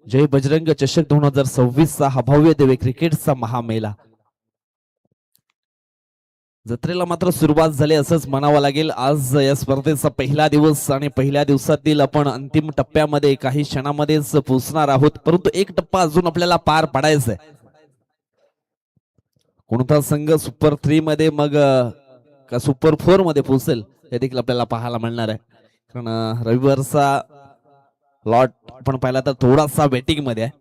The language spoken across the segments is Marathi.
जय बजरंग चषक 2026 चा हा भव्य दिव्य क्रिकेटचा महामेळा जत्रेला मात्र सुरुवात झाली असंच म्हणावं लागेल। आज या स्पर्धेचा पहिला दिवस आणि पहिल्या दिवसातील आपण अंतिम टप्प्यामध्ये काही क्षणामध्येच पोहोचणार आहोत, परंतु एक टप्पा अजून आपल्याला पार पाडायचा आहे। कोणता संघ सुपर 3 मध्ये मग का सुपर 4 मध्ये पोहोचेल हे देखील आपल्याला पाहायला मिळणार आहे। कारण रविवारचा लॉट आपण पाहिला तर थोडासा वेटिंग मध्ये आहे।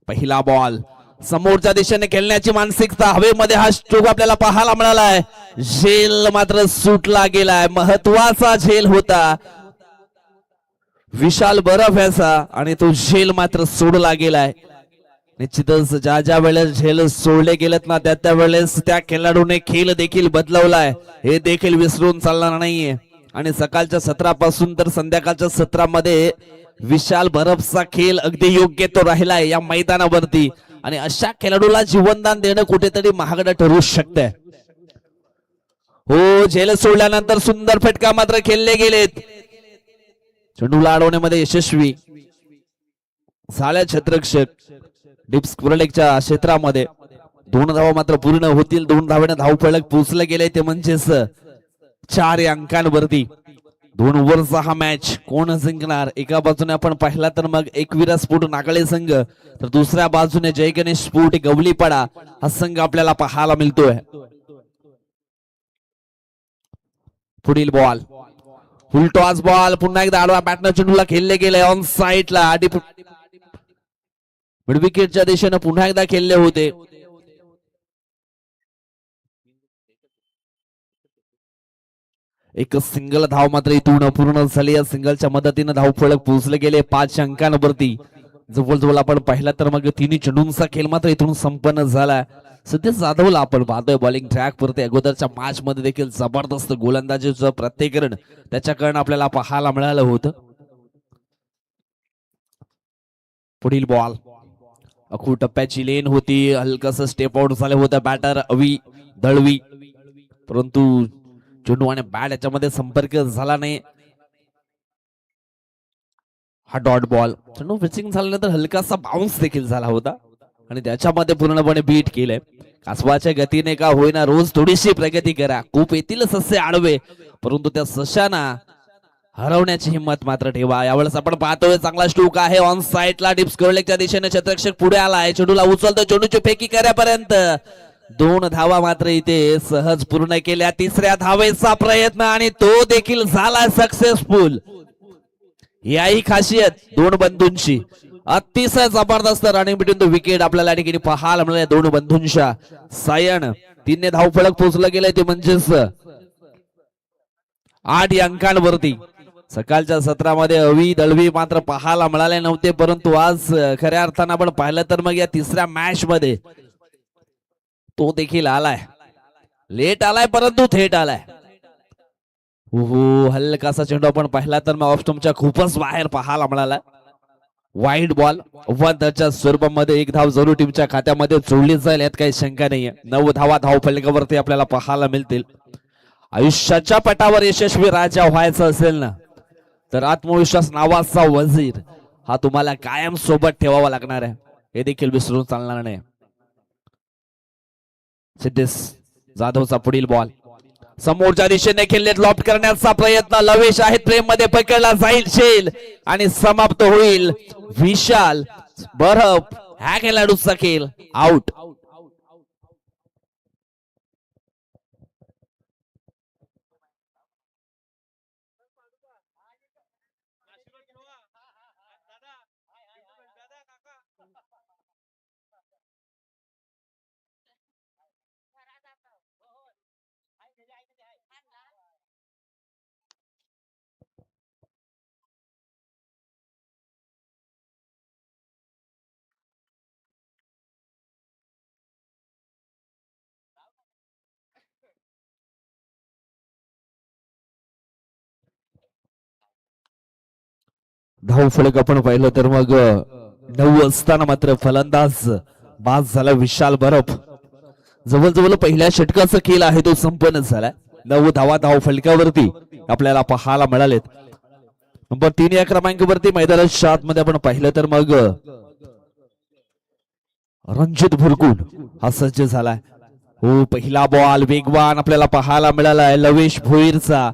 पहिला बॉल समोरच्या दिशेने खेळण्याची मानसिकता हवेमध्ये हा स्ट्रोक आपल्याला पाहायला मिळाला आहे। झेल मात्र सुटला गेलाय, महत्वाचा झेल होता विशाल बरफ याचा आणि तो झेल मात्र सोडला गेलाय। निश्चितच ज्या ज्या वेळेस झेल सोडले गेलेत ना त्या वेळेस त्या खेळाडूने खेळ देखील बदलवलाय, हे देखील विसरून चालणार नाहीये। आणि सकाळच्या सत्रापासून तर संध्याकाळच्या सत्रामध्ये विशाल बरफचा खेळ अगदी योग्य तो राहिलाय या मैदानावरती आणि अशा खेळाडूला जीवनदान देणं कुठेतरी महागडं ठरू शकतंय। हो, झेल सोडल्यानंतर सुंदर फटका मात्र खेळले गेलेत, चेंडूला अडवण्यामध्ये यशस्वी झाल्या क्षेत्ररक्षक डीप स्क्वेअरलेगच्या क्षेत्रामध्ये। 2 धावा मात्र पूर्ण होतील, 2 धावेने धावफलक पोहोचले गेले ते म्हणजेच 4 अंकांवरती। 2 ओव्हरचा हा मॅच कोण जिंकणार? एका बाजूने आपण पाहिला तर मग एकविरा स्पोर्ट नागळे संघ, तर दुसऱ्या बाजूने जय गणेश स्पोर्ट गवलीपाडा हा संघ आपल्याला पाहायला मिळतोय। पुढील बॉल फुल टॉस बॉल, पुन्हा एकदा आडवा बॅटनं चेंडूला खेळले गेले ऑन साइडला, मिड विकेटच्या दिशेने पुन्हा एकदा खेळले होते। एक सिंगल धाव मात्र इथून पूर्ण झाली, या सिंगलच्या मदतीने धावफलक पोहोचले गेले 5 अंकांवरती। जवळजवळ आपण पाहिला तर मग 3 चेंडूंचा खेळ मात्र इथून संपन्न झाला। सध्या जाधवला आपण पाहतोय बॉलिंग ट्रॅक वरती, अगोदरच्या मॅच मध्ये देखील जबरदस्त गोलंदाजीचं प्रत्येकरण त्याच्याकडून आपल्याला पाहायला मिळालं होतं। पुढील बॉल अखू टप्प्याची लेन होती, हलकस स्टेप आउट झाले होते बॅटर अवी दळवी, परंतु चेंडू आणि बॅट याच्यामध्ये संपर्क झाला नाही। हा डॉट बॉल, चेंडू पिचिंग झाल्यानंतर हलकासा बाउन्स देखील झाला होता आणि त्याच्यामध्ये पूर्णपणे बीट केलंय। कासवाच्या गतीने का होईना रोज थोडीशी प्रगती करा, खूप येतील सस्य आडवे परंतु त्या सश्यांना हरवण्याची हिंमत मात्र ठेवा। यावेळेस आपण पाहतोय चांगला स्ट्रोक आहे ऑन साइडला, डीप स्क्वेअरलेगच्या दिशेने क्षेत्ररक्षक पुढे आलाय, चेंडूला उचलतो, चेंडूची फेकी करापर्यंत 2 धावा मात्र इथे सहज पूर्ण केल्या। 3ऱ्या धावेचा प्रयत्न आणि तो देखील झाला सक्सेसफुल। याही खासियत 2 बंधूंची अतिशय जबरदस्त रनिंग बिटवीन द विकेट आपल्याला या ठिकाणी पाहायला मिळाले। 2 बंधूंच्या सायन 3 धावफलक पोहोचलं गेले ते म्हणजेच 8 अंकांवरती। सकाळच्या सत्रामध्ये अवी दळवी मात्र पाहायला मिळाले नव्हते, परंतु आज खऱ्या अर्थानं आपण पाहिलं तर मग या 3ऱ्या मॅच मध्ये तो देखील आलाय, लेट आलाय परंतु थेट आलाय। हो, हलकासा चेंडू आपण पाहिला तर मग ऑफ स्टंपच्या खूपच बाहेर पाहायला मिळाला। वाईड बॉल वनच्या स्वरूपामध्ये 1 धाव जरूर टीमच्या खात्यामध्ये जोडली जाईल, यात काही शंका नाहीये। 9 धावा धावफलकावरती आपल्याला पाहायला मिळतील। आयुष्याच्या पटावर यशस्वी राजा व्हायचं असेल ना तर आत्मविश्वास नावाचा वजीर हा तुम्हाला कायम सोबत ठेवावा लागणार आहे, हे देखील विसरून चालणार नाही। सिद्धेश जाधवचा पुढील बॉल समोरच्या दिशेने खेळलेत, लॉफ्ट करण्याचा प्रयत्न लवेश आहे, प्रेम मध्ये पकडला जाईल झेल आणि समाप्त होईल विशाल बरफ ह्या खेळाडूचा खेळ आउट। धावफलक आपण पाहिलं तर मग 9 असताना मात्र फलंदाज बाद झाला विशाल बरफ। जवळजवळ पहिल्या षटकाचा खेळ आहे तो संपन्न झाला। 9 धावा धावफलकावरती आपल्याला पाहायला मिळालेत। नंबर 3 या क्रमांकावरती मैदानाच्या आतमध्ये आपण पाहिलं तर मग रणजित भुरकुन हा सज्ज झालाय. हो, पहिला बॉल वेगवान आपल्याला पाहायला मिळालाय लवेश भोईरचा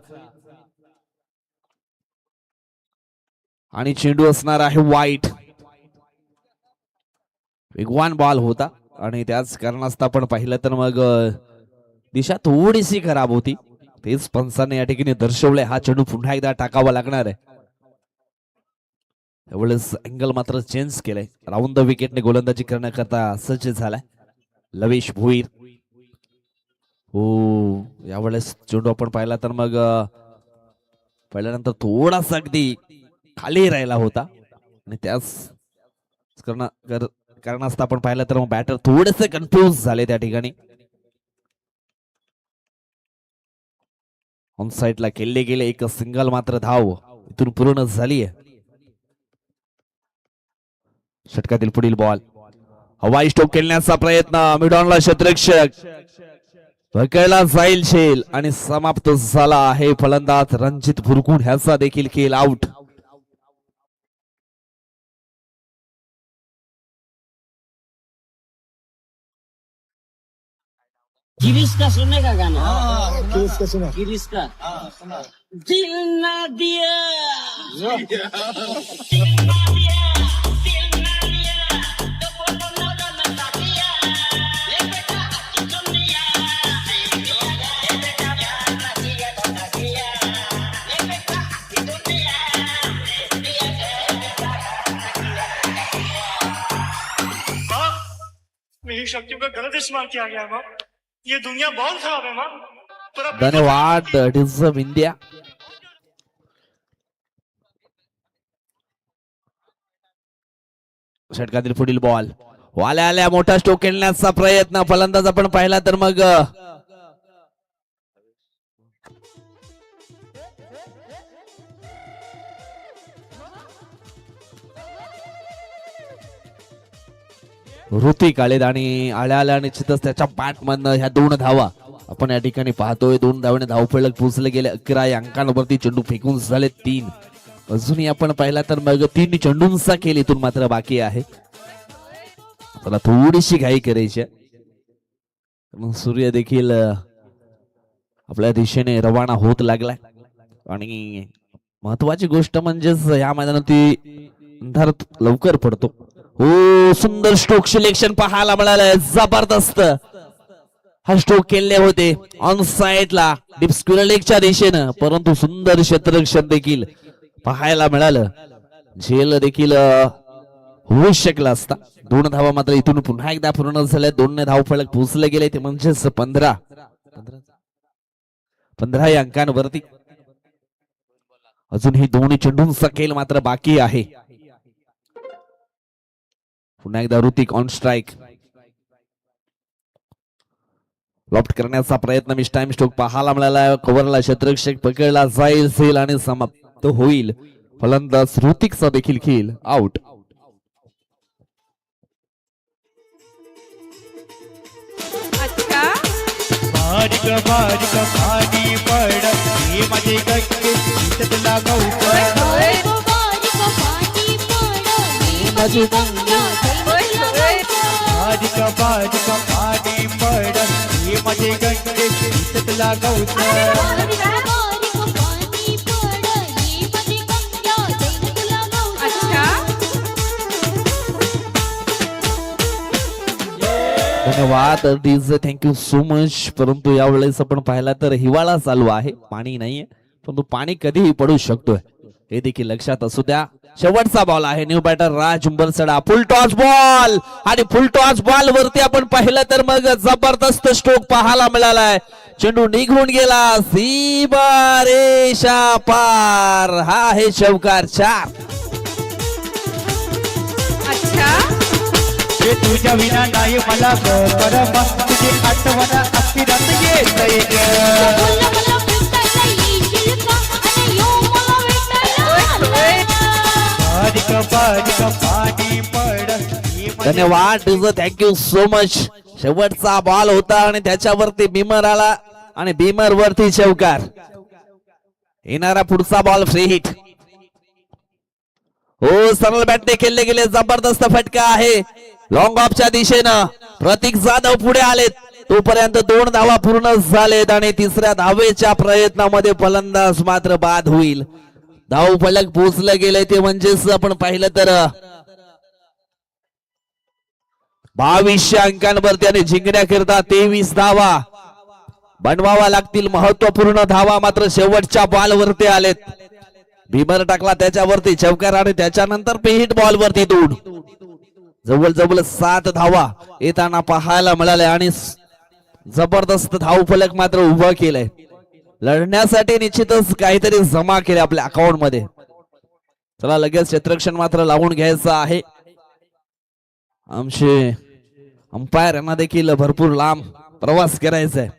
आणि चेंडू असणार आहे वाईट. वेगवान बॉल होता आणि त्याच कारणास्तव आपण पाहिलं तर मग दिशा थोडीशी खराब होती. तेच पंचांनी या ठिकाणी दर्शवले. हा चेंडू पुन्हा एकदा टाकावा लागणार आहे. त्यावेळेस अँगल मात्र चेंज केलंय. राऊंड द विकेटने गोलंदाजी करण्याकरता सज्ज झालाय लवेश भोईर. हो, यावेळेस चेंडू आपण पाहिला तर मग पहिल्यानंतर थोडासा अगदी खाली राहिला होता आणि त्याच कारणास्तव आपण पाहिलं तर मग बॅटर थोडेसे कन्फ्युज झाले त्या ठिकाणी. ऑन साइडला केले गेले एक सिंगल मात्र धाव इथून पूर्ण झाली आहे. षटकातील पुढील बॉल हवाई स्टोक खेळण्याचा प्रयत्न मिडॉनला क्षेत्ररक्षक पकडला जाईल झेल आणि समाप्त झाला आहे. फलंदाज रणजित भुरकुन ह्याचा देखील खेळ आउट. गिरीश का सुनने का गाना? गिरीश का सुना? गिरीश का सुना। दिल ना दिया तो बोलो ना ना दिया ले बेटा की दुनिया ले बेटा प्यार ना दिया तो ना दिया ले बेटा की दुनिया माँ, मेरी शक्तियों का गलत इस्तेमाल किया गया माँ. ये दुनिया बहुत खराब है माँ. पर अब धन्यवाद डिझर्व इंडिया. षटकातील पुढील बॉल वाल्या आल्या मोठा स्ट्रोक खेळण्याचा प्रयत्न. फलंदाज आपण पाहिला तर मग ऋतिक आलेत आणि आल्या आल्या निश्चितच त्याच्या बॅट मधनं ह्या 2 धावा आपण या ठिकाणी पाहतोय. 2 धावाने धावफलक पोहोचले गेले. 11 या अंकांवरती चेंडू फेकून झाले 3. अजूनही आपण पाहिला तर मग 3 चेंडूंचा खेळ इथून मात्र बाकी आहे. त्याला थोडीशी घाई करायची. सूर्य देखील आपल्या दिशेने रवाना होत लागलाय आणि महत्वाची गोष्ट म्हणजेच या मैदानात अंधार लवकर पडतो. हो, सुंदर स्ट्रोक सिलेक्शन पाहायला मिळालंय. जबरदस्त हा स्ट्रोक केले होते ऑन साइडला डीप स्क्वेअर लेगच्या दिशेनं, परंतु सुंदर क्षेत्ररक्षण देखील पाहायला मिळालं. झेल देखील होऊ शकला असता. 2 धावा मात्र इथून पुन्हा एकदा पूर्ण झाल्या. 2 धाव फलक पोहोचले गेले ते म्हणजेच 15 या अंकांवरती. अजून ही 2 चेंडूंचा खेळ मात्र बाकी आहे. पुन्हा एकदा ऋतिक ऑन स्ट्राइक. लॉफ्ट करण्याचा प्रयत्न मिस टाइम स्ट्रोक पाहायला मिळाला. कव्हरला क्षेत्ररक्षक पकडला जाईल झेल आणि समाप्त होईल. फलंदाज ऋतिकचा देखील खेळ आउट. बारीक बारीक पाणी पड हे माझे गंगे तुला बारीक बारीक पाणी पड हे माझे गंगे तुला धन्यवाद डीजे, थँक्यू सो मच. परंतु यावेळेस आपण पाहिला तर हिवाळा चालू आहे, पाणी नाहीये, परंतु पाणी कधीही पडू शकतोय हे देखील लक्षात असू द्या. शेवटचा बॉल आहे. न्यू बॅटर राज उंबरसडा. फुल टॉस बॉल आणि फुल टॉस बॉल वरती आपण पाहिलं तर मग जबरदस्त स्ट्रोक पाहायला मिळालाय. चेंडू निघून गेला सीमा रेषा पार. हा आहे चौकार 4. हे तुझ्या विना नाही मला परम तुझी आठवण अखिरात येत बारीक बारीक पाणी पड. धन्यवाद डीजे, थँक्यू सो मच. शेवटचा बॉल होता आणि त्याच्यावरती बीमर आला आणि बीमर वरती चौकार. येणारा पुढचा बॉल फ्री हिट. हो सरळ बॅटने खेळले गेले, जबरदस्त फटका आहे लॉंग ऑफच्या दिशेनं. प्रतीक जाधव पुढे आलेत, तोपर्यंत 2 धावा पूर्ण झालेत आणि तिसऱ्या धावेच्या प्रयत्नामध्ये फलंदाज मात्र बाद होईल. धाव फलक पोचलं गेलंय ते म्हणजेच आपण पाहिलं तर 2200 अंकांवरती आणि जिंकण्याकरिता 23 धावा बनवावा लागतील. महत्वपूर्ण धावा मात्र शेवटच्या बॉलवरती आलेत. भीमर टाकला त्याच्यावरती चौकार आणि त्याच्यानंतर हिट बॉल वरती 2. जवळ 7 धावा येताना पाहायला मिळाल्या आणि जबरदस्त धाव फलक मात्र उभा केलंय. लढण्यासाठी निश्चितच काहीतरी जमा केले आपल्या अकाउंट मध्ये. चला लगेच क्षेत्ररक्षण मात्र लावून घ्यायचं आहे. आमचे अंपायर यांना देखील भरपूर लांब प्रवास करायचा आहे.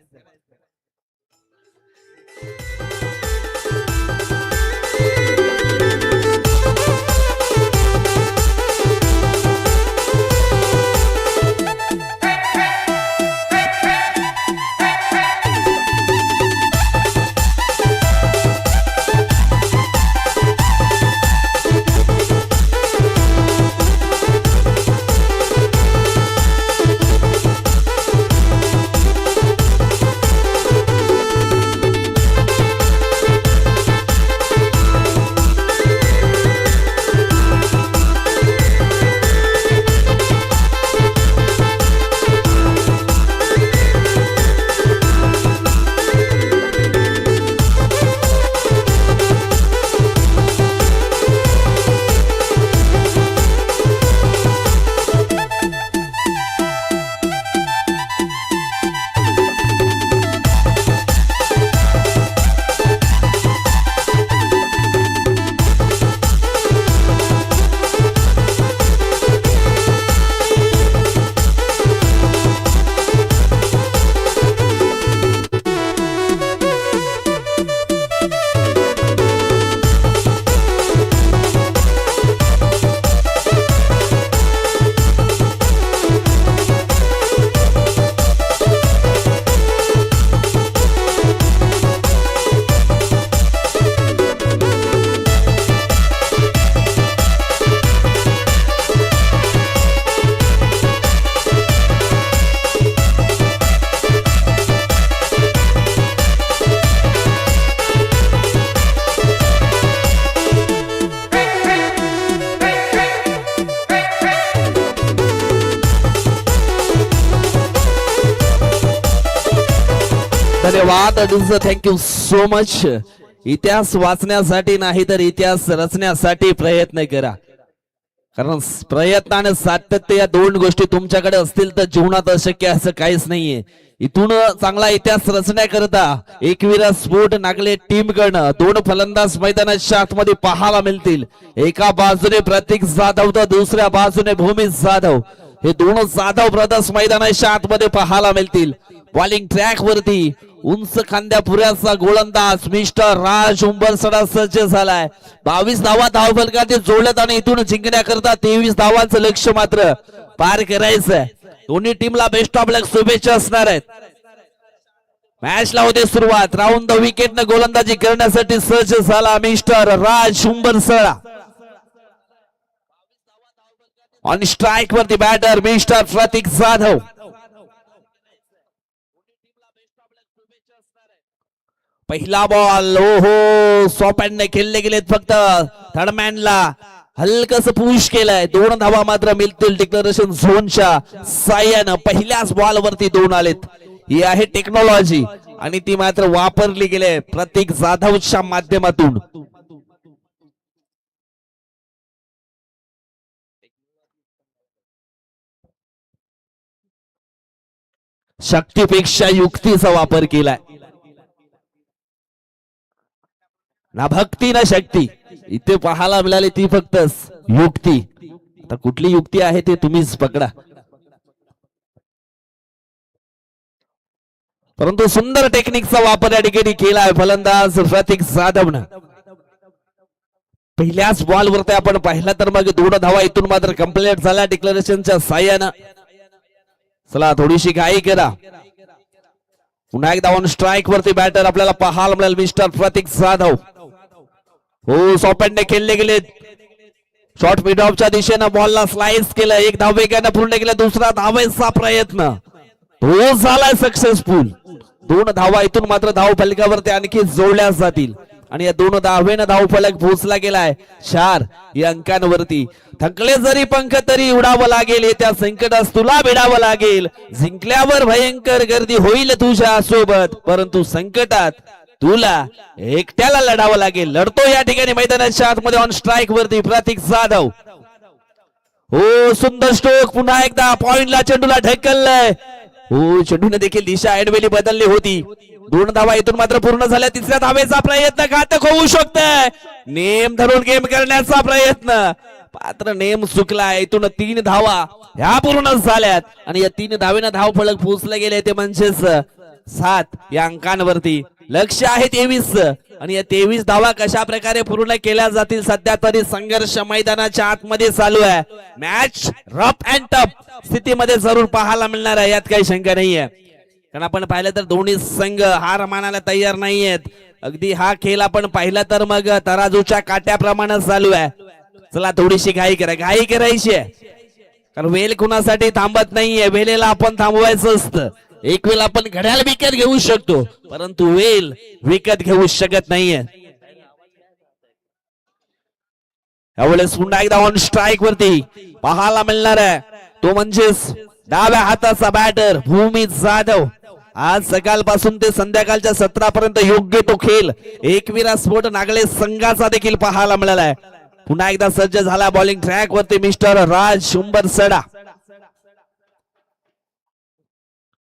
धन्यवाद थँक्यू सो मच. इतिहास वाचण्यासाठी नाही तर इतिहास रचण्यासाठी प्रयत्न करा, कारण प्रयत्नाने सातत्य या 2 गोष्टी तुमच्याकडे असतील तर जीवनात अशक्य असं काहीच नाहीये. इथून चांगला इतिहास रचण्याकरता एकविरा स्पोर्ट नागले टीम कडनं 2 फलंदाज मैदानाच्या आतमध्ये पाहायला मिळतील. एका बाजूने प्रतीक जाधव तर दुसऱ्या बाजूने भूमी जाधव. हे 2 जाधव ब्रदर्स मैदानाच्या आतमध्ये पाहायला मिळतील. बॉलिंग ट्रॅक वरती उंच खांद्या पुऱ्याचा गोलंदाज मिस्टर राज उंबरसडा सज्ज झालाय. 22 धावा धावफलकात जोडल्यात आणि इथून जिंकण्याकरता 23 धावांचं लक्ष मात्र पार करायचंय. दोन्ही टीमला बेस्ट ऑफ लक शुभेच्छा असणार आहेत. मॅचला होते सुरुवात. राऊंड द विकेट न गोलंदाजी करण्यासाठी सज्ज झाला मिस्टर राज उंबरसडा. ऑन स्ट्राइक वरती बॅटर मिस्टर प्रतीक जाधव. पहिला बॉल ओहो सॉपॅनने खेळले गेलेत. फक्त थर्डमॅनला हलकस पुश केलंय. 2 धावा मात्र मिळतील डिक्लेरेशन झोनच्या साह्यानं. पहिल्याच बॉल वरती 2 आलेत. ही आहे टेक्नॉलॉजी आणि ती मात्र वापरली गेली प्रतीक जाधवच्या माध्यमातून. शक्तीपेक्षा युक्तीचा वापर केलाय. ना भक्ती ना शक्ती. इथे पाहायला मिळाली ती फक्त युक्ती. आता कुठली युक्ती आहे ते तुम्हीच पकडा. परंतु सुंदर टेक्निकचा वापर या ठिकाणी केलाय फलंदाज प्रतीक जाधवनं. पहिल्याच बॉल वरती आपण पाहिला तर मग 2 धावा इथून मात्र कंप्लीट झाल्या डिक्लेरेशनच्या साह्यानं. चला थोडीशी घाई करा. पुन्हा एकदा ऑन स्ट्राइक वरती बॅटर आपल्याला पाहायला मिळेल मिस्टर प्रतीक जाधव. हो सॉपॅनने खेळले गेले. शॉर्ट मिड ऑफच्या दिशेनं बॉलला स्लाइस केलं, एक धाव वेगानं पूर्ण केलं, दुसरा धावायचा प्रयत्न तो झालाय सक्सेसफुल. 2 धावा इथून मात्र धाव फलकावरती आणखी जोडल्या जातील आणि या 2 धावेनं धाव फलक पोहोचला गेलाय 4 या अंकांवरती. थकले जरी पंख तरी उडावं लागेल, त्या संकटास तुला भिडावं लागेल. जिंकल्यावर भयंकर गर्दी होईल तुझ्या सोबत, परंतु संकटात तुला एकट्याला लढावं लागेल. लढतो या ठिकाणी मैदानाच्या आतमध्ये ऑन स्ट्राईक वरती प्रतीक जाधव. हो सुंदर स्ट्रोक, पुन्हा एकदा पॉइंटला चेंडूला ढकललंय. हो चेंडूने देखील दिशा ऐनवेळी बदलली होती. 2 धावा इथून मात्र पूर्ण झाल्या. तिसऱ्या धावेचा प्रयत्न घातक होऊ शकतोय. नेम धरून गेम करण्याचा प्रयत्न, मात्र नेम चुकलाय. इथून 3 धावा ह्या पूर्ण झाल्यात आणि या 3 धावेनं धाव फलक पोहोचले गेले ते म्हणजेच 7 या अंकांवरती. लक्ष आहे 23 आणि या 23 धावा कशा प्रकारे पूर्ण केल्या जातील सध्या तरी संघर्ष मैदानाच्या आतमध्ये चालू आहे. मॅच रफ अँड टफ स्थितीमध्ये जरूर पाहायला मिळणार आहे, यात काही शंका नाहीये. कारण आपण पाहिलं तर दोन्ही संघ हार मानायला तयार नाहीयेत. अगदी हा खेळ आपण पाहिला तर मग तराजूच्या काट्याप्रमाणे चालू आहे. चला थोडीशी घाई करायची आहे, कारण वेल कुणासाठी थांबत नाहीये. वेळेला आपण थांबवायचं असतं. एक वेळ आपण घड्याळ विकत घेऊ शकतो, परंतु वेल विकत घेऊ शकत नाहीये. यावेळेस पुन्हा एकदा ऑन स्ट्राईक वरती पाहायला मिळणार आहे तो म्हणजेच डाव्या हाताचा बॅटर भूमी जाधव. आज सकाळपासून ते संध्याकाळच्या 17 पर्यंत योग्य तो खेळ एकविरा स्पोर्ट नागले संघाचा देखील पाहायला मिळाला आहे. पुन्हा एकदा सज्ज झाला बॉलिंग ट्रॅक वरती मिस्टर राज उंबर सडा.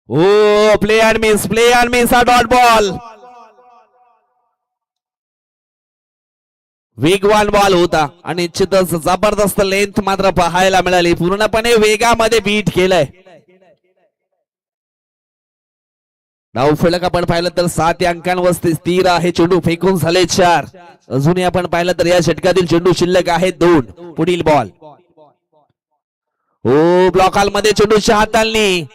ओ प्ले अँड मिस हा डॉट बॉल. वेगवान बॉल होता आणि निश्चितच जबरदस्त लेंथ मात्र पाहायला मिळाली. पूर्णपणे वेगामध्ये बीट केलंय. धाव फलक आपण पाहिलं तर 7 अंकांवरती स्थिर आहे. चेंडू फेकून झाले 4. अजूनही आपण पाहिलं तर या षटकातील चेंडू शिल्लक आहे 2. पुढील बॉल. ओ ब्लॉक हॉल मध्ये चेंडूच्या हाताळणी,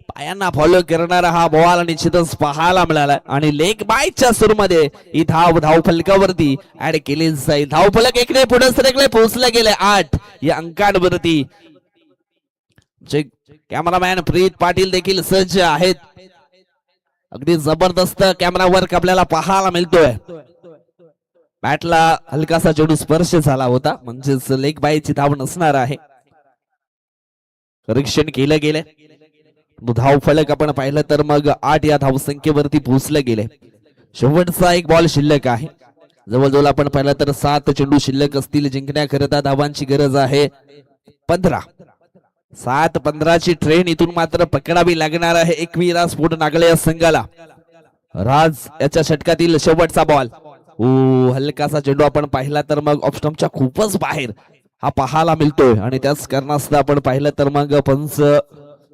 पायांना फॉलो करणारा हा बॉल निश्चितच पाहायला मिळाला आणि लेग बायच्या सुरूमध्ये ही धाव फलकावरती ऍड केली जाईल. धाव फलक इकडे पुढे सरकले, पोहोचले गेले 8 या अंकांवरती. कॅमेरामॅन प्रीत पाटील देखील सज्ज आहेत. अगदी जबरदस्त कॅमेरा वर्क आपल्याला पाहायला मिळतोय. बॅटला हलकासा चेंडू स्पर्श झाला होता, म्हणजेच लेग बायची धाव नसणार आहे. परीक्षण केलं गेले. धाव फलक आपण पाहिलं तर मग 8 या धावसंख्येवरती पोहोचले गेले. शेवटचा एक बॉल शिल्लक आहे. जवळजवळ आपण पाहिलं तर 7 चेंडू शिल्लक असतील. जिंकण्याकरिता धावांची गरज आहे 15. 7-15ची ट्रेन इथून मात्र पकडावी लागणार आहे एकविरा स्पोर्ट नागले या संघाला. राज याच्या षटकातील शेवटचा बॉल. ओ हलकासा चेंडू आपण पाहिला तर मग ऑफ स्टंपच्या खूपच बाहेर हा पाहायला मिळतोय आणि त्याच कारणास्तव आपण पाहिलं तर मग पंच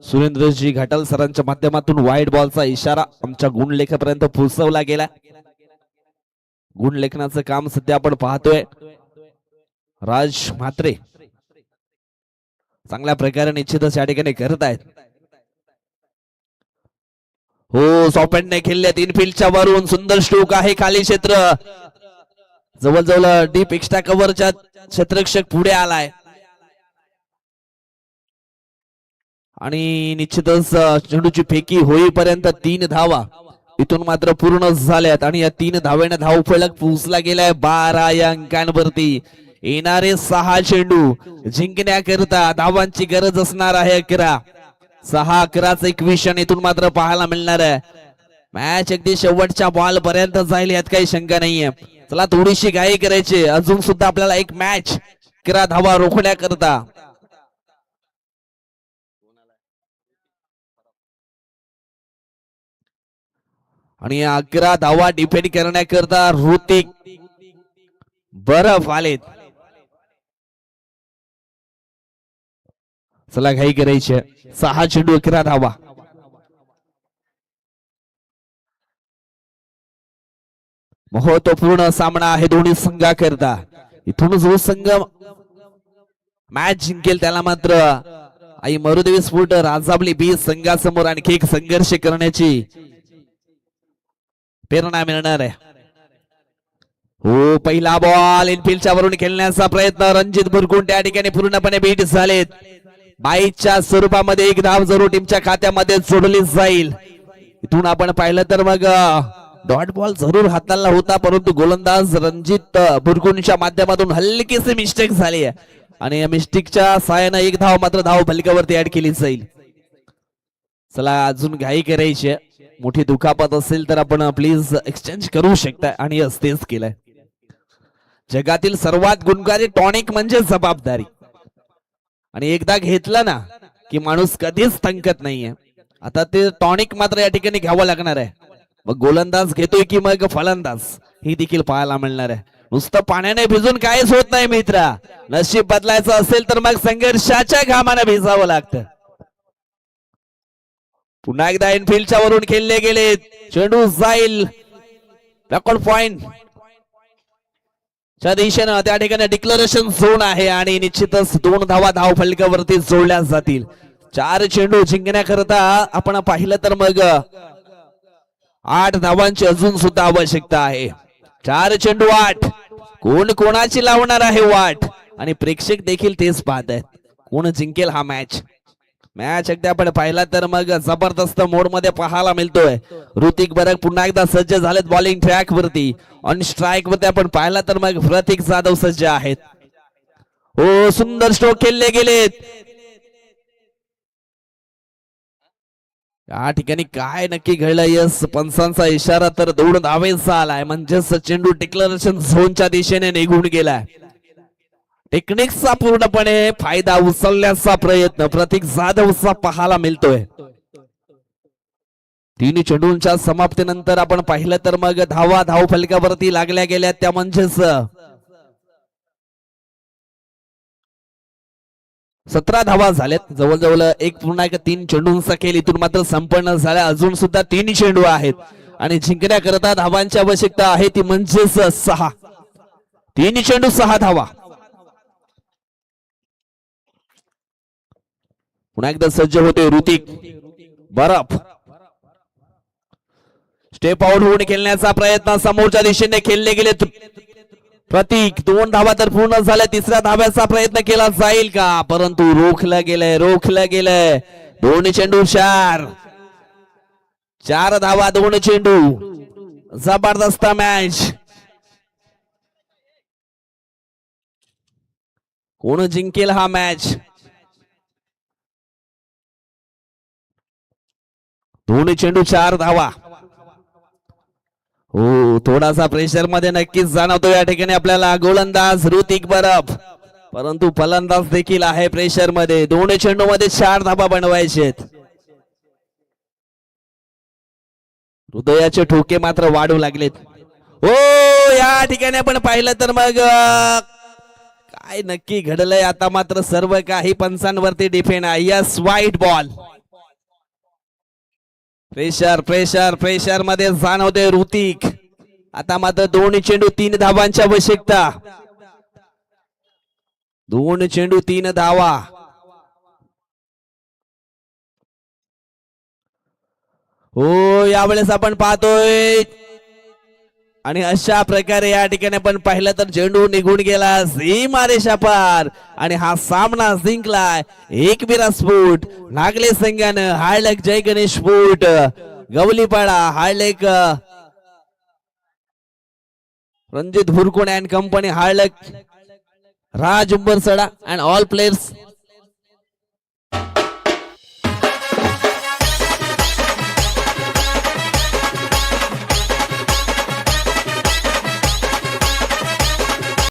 सुरेंद्रजी घाटल सरांच्या माध्यमातून वाईड बॉलचा इशारा आमच्या गुणलेखापर्यंत पोहोचवला गेला. गुणलेखनाचं काम सध्या आपण पाहतोय राज म्हात्रे चांगल्या प्रकारे निश्चितच या ठिकाणी करत आहेत. हो सॉफ्टने खेळल्यात इनफिल्डच्या वरून सुंदर स्ट्रोक आहे. खाली क्षेत्र जवळजवळ डीप एक्स्ट्रा कव्हरच्या क्षेत्ररक्षक पुढे आलाय आणि निश्चितच चेंडूची फेकी होईपर्यंत 3 धावा इथून मात्र पूर्ण झाल्यात आणि या 3 धावेने धाव फलक पोहोचला गेलाय 12 या अंकांवरती. येणारे 6 चेंडू जिंकण्याकरिता धावांची गरज असणार आहे 11. 6-11च एक विषण इथून मात्र पाहायला मिळणार आहे. मॅच अगदी शेवटच्या बॉल पर्यंत जाईल यात काही शंका नाहीये. चला थोडीशी घाई करायची. अजून सुद्धा आपल्याला एक मॅच 11 धावा रोखण्याकरता आणि 11 धावा डिफेंड करण्याकरता ऋतिक बरफ आलेत. चला घाई करायची. 6 चेंडू 11 धावा. महत्वपूर्ण सामना आहे दोन्ही संघाकरता. इथून जो संघ मॅच जिंकेल त्याला मात्र आई मरुदेवी स्फोट राजाबली बी संघासमोर आणखी एक संघर्ष करण्याची प्रेरणा मिळणार आहे. हो, पहिला बॉल इनफिल्डच्या वरून खेळण्याचा प्रयत्न. रणजित बुरकुंड त्या ठिकाणी पूर्णपणे बीट झालेत. 22च्या स्वरूपामध्ये एक धाव जरूर टीमच्या खात्यामध्ये जोडली जाईल. इथून आपण पाहिलं तर मग डॉट बॉल जरूर हाताळला होता, परंतु गोलंदाज रणजित बुरकुंडच्या माध्यमातून हलकीशी मिस्टेक झाली आहे आणि या मिस्टेकच्या साहाय्यानं एक धाव मात्र धाव फलकावरती ऍड केली जाईल. चला, अजून घाई करायची, मोठी दुखापत असेल तर आपण प्लीज एक्सचेंज करू शकता आणि तेच केलंय. जगातील सर्वात गुणकारी टॉनिक म्हणजे जबाबदारी, आणि एकदा घेतलं ना की माणूस कधीच थंकत नाहीये. आता ते टॉनिक मात्र या ठिकाणी घ्यावं लागणार आहे. मग गोलंदाज घेतोय की मग फलंदाज ही देखील पाहायला मिळणार आहे. नुसतं पाण्याने भिजून काहीच होत नाही मित्रा. नशीब बदलायचं असेल तर मग संघर्षाच्या घामाने भिजावं लागतं. पुन्हा एकदा इनफिल्डच्या वरून खेळले गेले. चेंडू जाईल रेकॉर्ड पॉइंट च्या दिशेनं. त्या ठिकाणी डिक्लेरेशन झोन आहे आणि निश्चितच 2 धावा धाव फलकावरती जोडल्या जातील. 4 चेंडू जिंकण्याकरता आपण पाहिलं तर मग 8 धावांची अजून सुद्धा आवश्यकता आहे. 4 चेंडू 8. कोण कोणाची लावणार आहे वाट, आणि प्रेक्षक देखील तेच पाहत आहेत. कोण जिंकेल हा मॅच. अगदी आपण पाहिला तर मग जबरदस्त मोड मध्ये पाहायला मिळतोय. ऋतिक बरक पुन्हा एकदा सज्ज झालेत बॉलिंग ट्रॅक वरती. ऑन स्ट्राईक वरती आपण पाहिला तर मग प्रतीक जाधव सज्ज आहेत. हो, सुंदर स्ट्रोक खेळले गेलेत. या ठिकाणी काय नक्की घडलं. यस, पंचांचा इशारा तर 2 धावेचा आलाय, म्हणजेच चेंडू डिक्लेरेशन झोनच्या दिशेने निघून गेलाय. टेक्निकचा पूर्णपणे फायदा उचलण्याचा प्रयत्न प्रतीक जाधवचा पाहायला मिळतोय. 3 चेंडूंच्या समाप्तीनंतर आपण पाहिलं तर मग धावा धाव फलकावरती लागल्या गेल्या. त्या म्हणजेच 17 धावा झाल्यात. जवळजवळ 1.3 चेंडूंचा खेळ इथून मात्र संपन्न झाला. अजून सुद्धा 3 चेंडू आहेत आणि जिंकण्याकरता धावांची आवश्यकता आहे, ती म्हणजेच 6. 3 चेंडू 6 धावा. पुन्हा एकदा सज्ज होते ऋतिक बरफ. स्टेप आउट होऊन खेळण्याचा प्रयत्न समोरच्या दिशेने खेळले गेले. प्रतीक 2 धावा तर पूर्ण झाल्या. 3ऱ्या धाव्याचा प्रयत्न केला जाईल का, परंतु रोखलं गेलंय. 2 चेंडू 4. 4 धावा 2 चेंडू. जबरदस्त मॅच. कोण जिंकेल हा मॅच. 2 चेंडू 4 धावा. हो, थोडासा प्रेशर मध्ये नक्कीच जाणवतो या ठिकाणी आपल्याला गोलंदाज ऋतिक बरफ, परंतु फलंदाज देखील आहे प्रेशर मध्ये. 2 चेंडू मध्ये 4 धावा बनवायचेत. हृदयाचे ठोके मात्र वाढू लागलेत. हो, या ठिकाणी आपण पाहिलं तर मग काय नक्की घडलंय. आता मात्र सर्व काही पंचांवरती डिपेंड आहे. Yes, white ball. प्रेशर मध्ये जाणवते ऋतिक. आता मात्र 2 चेंडू 3 धावांची आवश्यकता. 2 चेंडू 3 धावा. हो, यावेळेस आपण पाहतोय आणि अशा प्रकारे या ठिकाणी आपण पाहिलं तर चेंडू निघून गेला सीमारेषा पार आणि हा सामना जिंकलाय एकविरास्फोट नागले संघानं. हार्लेक जय गणेश फूट गवलीपाडा हार्लेक रणजित भुरकुण अँड कंपनी हार्लेक Raj Umbarsada and all players